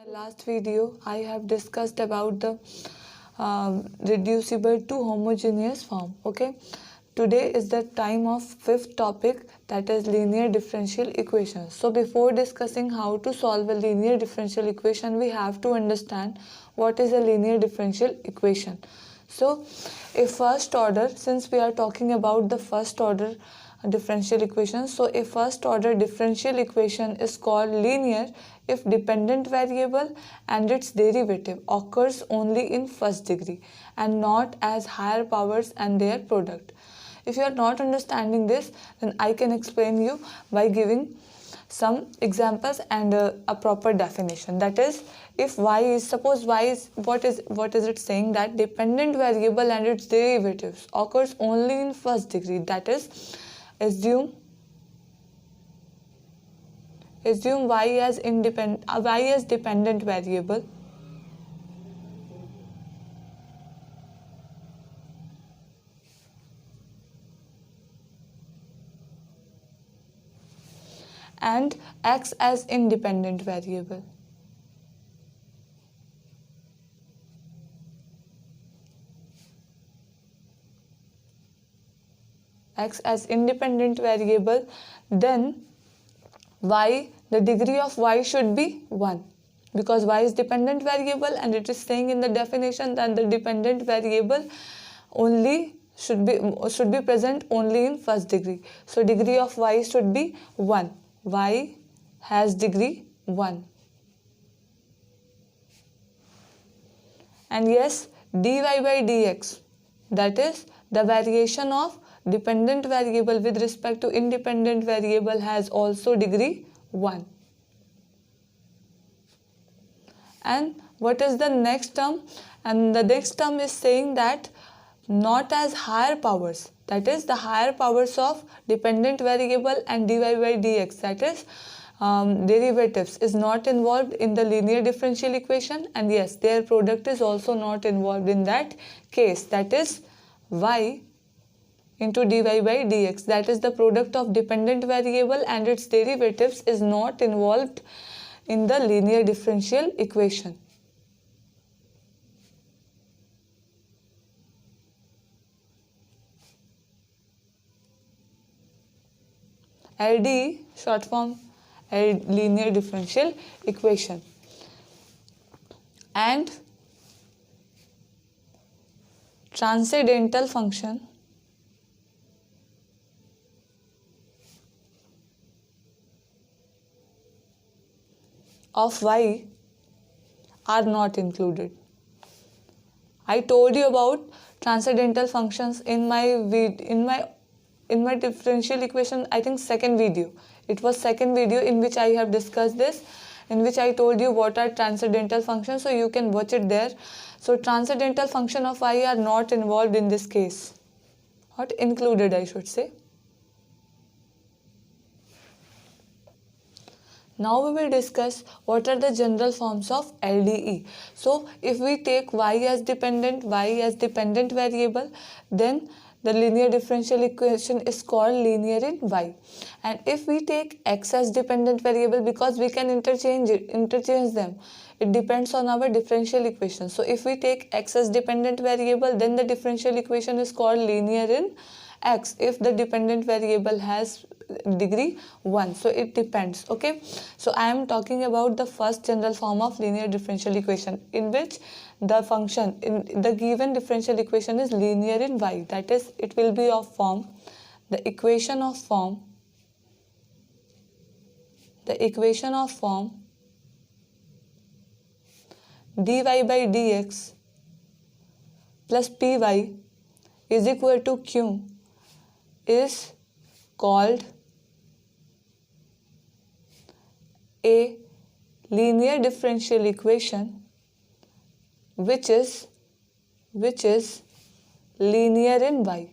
my last video, I have discussed about the reducible to homogeneous form. Okay, today is the time of fifth topic, that is linear differential equations. So before discussing how to solve a linear differential equation, we have to understand what is a linear differential equation. So a first order, since we are talking about the first order differential equation, so a first order differential equation is called linear if dependent variable and its derivative occurs only in first degree and not as higher powers and their product. If you are not understanding this, then I can explain you by giving some examples and a proper definition. That is, if y is, suppose y is, what is it saying, that dependent variable and its derivatives occurs only in first degree. That is, assume y as dependent variable and x as independent variable. X as independent variable, then y, the degree of y should be 1, because y is dependent variable and it is saying in the definition that the dependent variable only should be present only in first degree. So degree of y should be 1. Y has degree 1. And yes, dy by dx, that is the variation of dependent variable with respect to independent variable, has also degree 1. And what is the next term? And the next term is saying that not as higher powers, that is the higher powers of dependent variable and dy by dx, that is derivatives, is not involved in the linear differential equation, and yes, their product is also not involved in that case. That is y into dy by dx, that is the product of dependent variable and its derivatives, is not involved in the linear differential equation. LDE, short form linear differential equation. And transcendental function of y are not included. I told you about transcendental functions in my differential equation, I think second video. It was second video in which I have discussed this, in which I told you what are transcendental functions, so you can watch it there. So transcendental function of y are not involved in this case, not included, I should say. Now we will discuss what are the general forms of LDE. So if we take y as dependent variable, then the linear differential equation is called linear in y. And if we take x as dependent variable, because we can interchange them, it depends on our differential equation. So if we take x as dependent variable, then the differential equation is called linear in x if the dependent variable has degree 1. So it depends. Okay, so I am talking about the first general form of linear differential equation, in which the function in the given differential equation is linear in y. That is, it will be of form, the equation of form dy by dx plus py is equal to q is called a linear differential equation which is linear in y.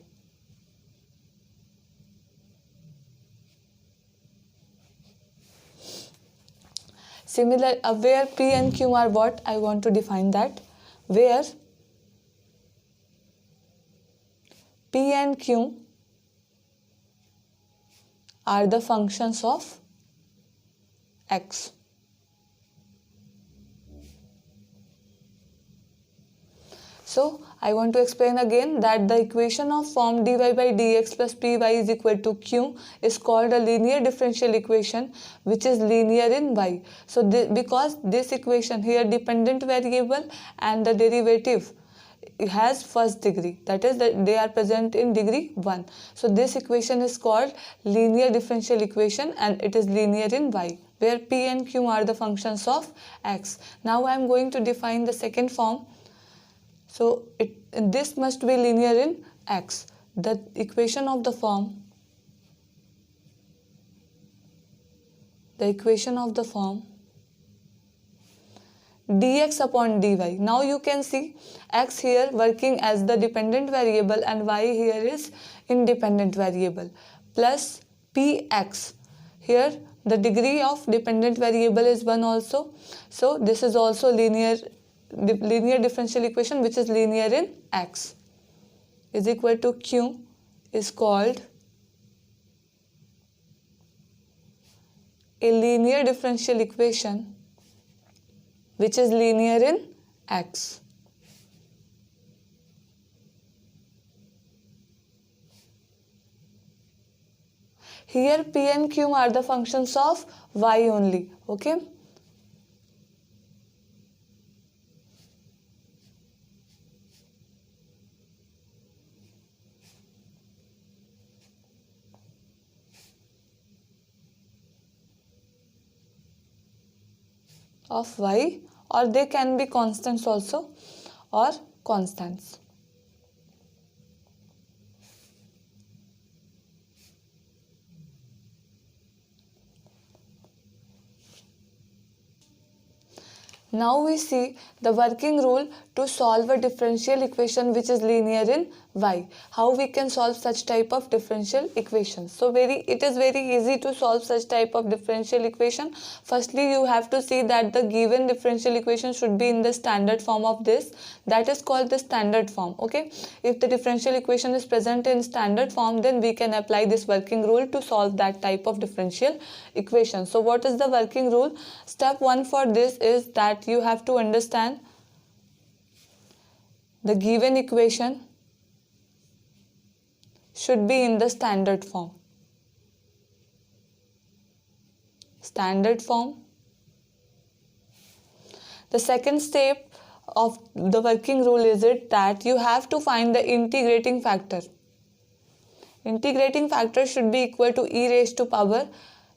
Similar, where p and q are what? I want to define that. Where p and q are the functions of x. So I want to explain again that the equation of form dy by dx plus py is equal to q is called a linear differential equation which is linear in y. So because this equation here dependent variable and the derivative has first degree, that is that they are present in degree 1. So this equation is called linear differential equation and it is linear in y, where p and q are the functions of x. Now I am going to define the second form. So this must be linear in x. The equation of the form dx upon dy. Now you can see x here working as the dependent variable and y here is independent variable, plus px. Here the degree of dependent variable is 1 also. So this is also linear differential equation which is linear in x, is equal to q is called a linear differential equation which is linear in x. Here p and q are the functions of y only, okay? Of y, or they can be constants also, or constants. Now we see the working rule to solve a differential equation which is linear in y. How we can solve such type of differential equations. So it is very easy to solve such type of differential equation. Firstly, you have to see that the given differential equation should be in the standard form of this. That is called the standard form. Okay. If the differential equation is present in standard form, then we can apply this working rule to solve that type of differential equation. So what is the working rule? Step 1 for this is that you have to understand the given equation should be in the standard form. Standard form. The second step of the working rule is that you have to find the integrating factor. Integrating factor should be equal to e raised to power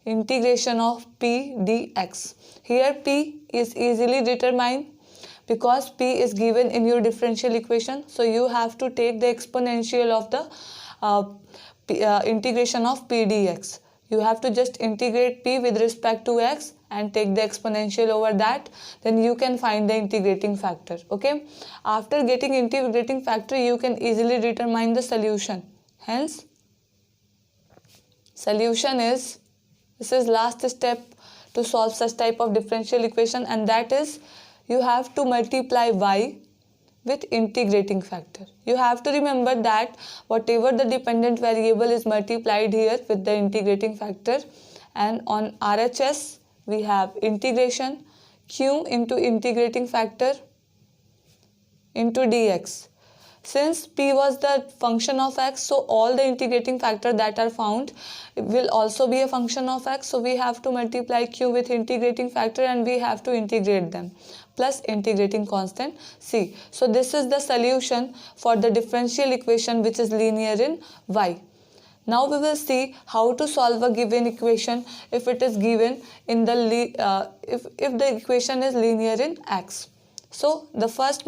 integration of p dx. Here p is easily determined because p is given in your differential equation. So you have to take the exponential of the integration of p dx. You have to just integrate p with respect to x and take the exponential over that. Then you can find the integrating factor. Okay. After getting integrating factor, you can easily determine the solution. Hence, solution is, this is last step to solve such type of differential equation, and that is you have to multiply y with integrating factor. You have to remember that whatever the dependent variable is multiplied here with the integrating factor, and on RHS we have integration q into integrating factor into dx. Since p was the function of x, so all the integrating factor that are found will also be a function of x. So we have to multiply q with integrating factor and we have to integrate them, plus integrating constant c. So this is the solution for the differential equation which is linear in y. Now we will see how to solve a given equation if it is given in the if the equation is linear in x. So the first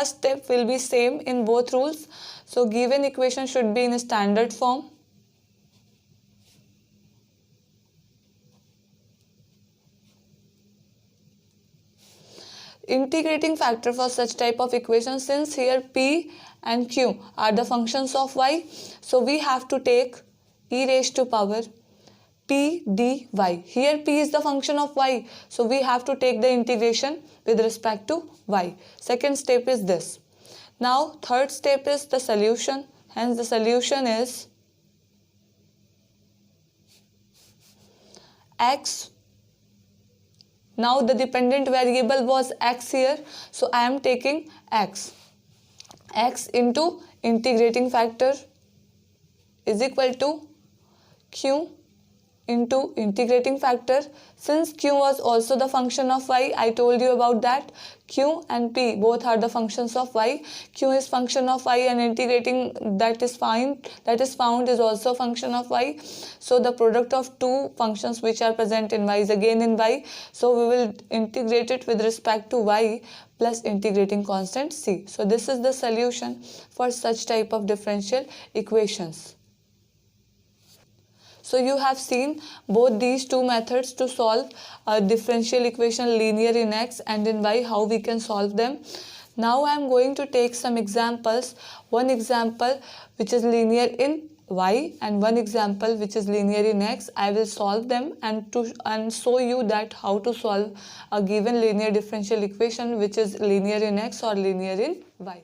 step will be same in both rules. So given equation should be in a standard form. Integrating factor for such type of equation, since here p and q are the functions of y, so we have to take e raised to power p dy. Here p is the function of y, so we have to take the integration with respect to y. Second step is this. Now third step is the solution. Hence the solution is x. Now the dependent variable was x here, so I am taking x. x into integrating factor is equal to q into integrating factor. Since q was also the function of y, I told you about that. Q and p both are the functions of y. Q is function of y and integrating that is found is also function of y. So the product of two functions which are present in y is again in y. So we will integrate it with respect to y plus integrating constant c. So this is the solution for such type of differential equations. So you have seen both these two methods to solve a differential equation linear in x and in y, how we can solve them. Now I am going to take some examples. One example which is linear in y and one example which is linear in x. I will solve them and show you that how to solve a given linear differential equation which is linear in x or linear in y.